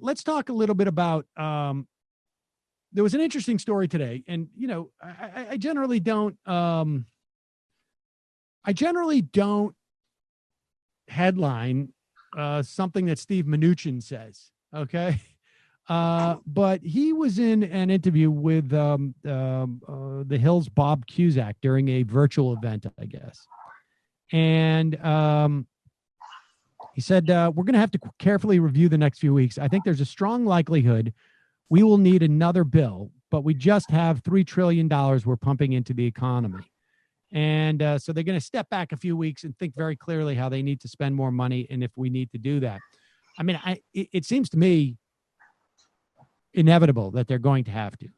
Let's talk a little bit about there was an interesting story today, and I generally don't headline something that Steve Mnuchin says. Okay. But he was in an interview with the Hill's Bob Cusack during a virtual event, I guess. And he said, we're going to have to carefully review the next few weeks. I think there's a strong likelihood we will need another bill, but we just have $3 trillion we're pumping into the economy. And so they're going to step back a few weeks and think very clearly how they need to spend more money and if we need to do that. I mean, it seems to me inevitable that they're going to have to.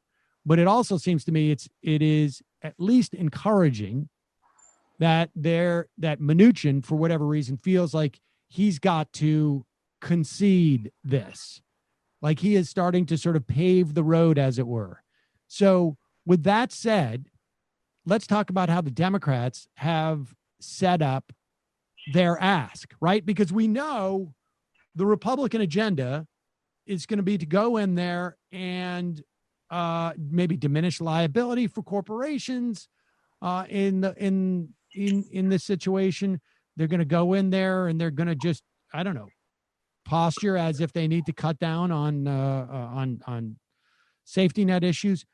But it also seems to me it is at least encouraging that Mnuchin, for whatever reason, feels like he's got to concede this. Like he is starting to sort of pave the road, as it were. So with that said, let's talk about how the Democrats have set up their ask, right? Because we know the Republican agenda is going to be to go in there and maybe diminish liability for corporations in this situation. They're going to go in there and they're going to just, I don't know, posture as if they need to cut down on safety net issues.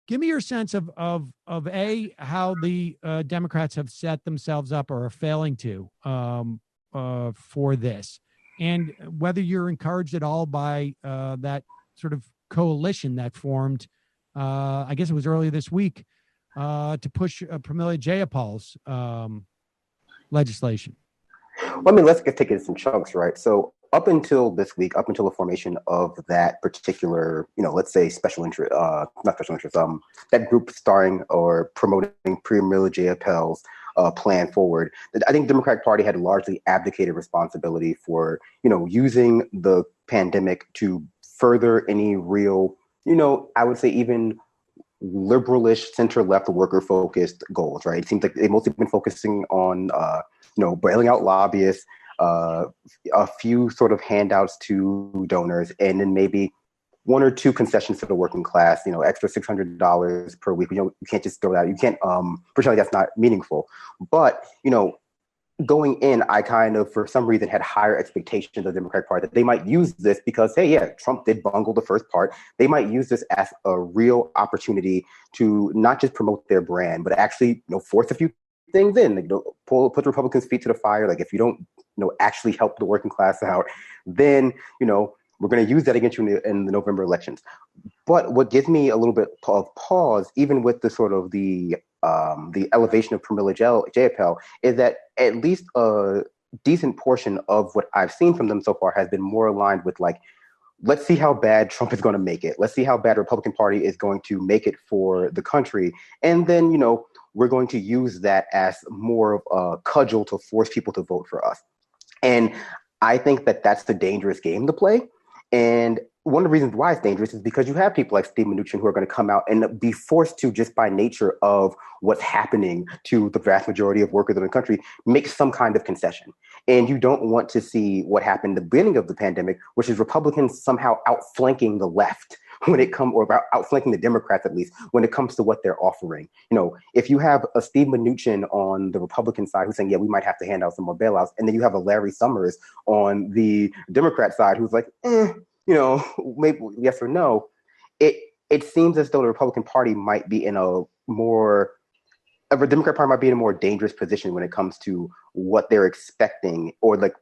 Give me your sense of how the Democrats have set themselves up or are failing to for this, and whether you're encouraged at all by that sort of coalition that formed, I guess it was earlier this week, to push Pramila Jayapal's legislation. Well, I mean, let's take it in chunks, right? So up until this week, up until the formation of that particular, let's say special interest, not special interest, that group starring or promoting Pramila Jayapal's plan forward, I think the Democratic Party had largely abdicated responsibility for, using the pandemic to further any real, I would say even liberalish center-left worker-focused goals, right? It seems like they've mostly been focusing on, bailing out lobbyists, a few sort of handouts to donors, and then maybe one or two concessions to the working class, extra $600 per week. You can't just throw that. You can't pretend like that's not meaningful. But, going in, I kind of, for some reason, had higher expectations of the Democratic Party that they might use this because, hey, yeah, Trump did bungle the first part. They might use this as a real opportunity to not just promote their brand, but actually, force a few things in, put the Republicans' feet to the fire. Like if you don't, actually help the working class out, then, we're going to use that against you in the November elections. But what gives me a little bit of pause, even with the sort of the elevation of Pramila Jayapal, is that at least a decent portion of what I've seen from them so far has been more aligned with like, let's see how bad Trump is going to make it. Let's see how bad the Republican Party is going to make it for the country. And then, we're going to use that as more of a cudgel to force people to vote for us. And I think that that's the dangerous game to play. And one of the reasons why it's dangerous is because you have people like Steve Mnuchin who are going to come out and be forced to, just by nature of what's happening to the vast majority of workers in the country, make some kind of concession. And you don't want to see what happened at the beginning of the pandemic, which is Republicans somehow outflanking the left or outflanking the Democrats, at least, when it comes to what they're offering. If you have a Steve Mnuchin on the Republican side who's saying, yeah, we might have to hand out some more bailouts, and then you have a Larry Summers on the Democrat side who's like, maybe yes or no, it seems as though the Republican Party might be in the Democrat Party might be in a more dangerous position when it comes to what they're expecting, or like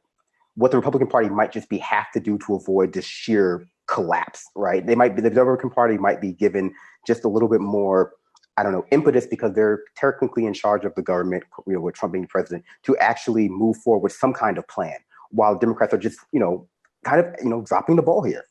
what the Republican Party might just have to do to avoid this sheer collapse, right? The Republican Party might be given just a little bit more, I don't know, impetus because they're technically in charge of the government, with Trump being president, to actually move forward with some kind of plan, while Democrats are just, kind of, dropping the ball here.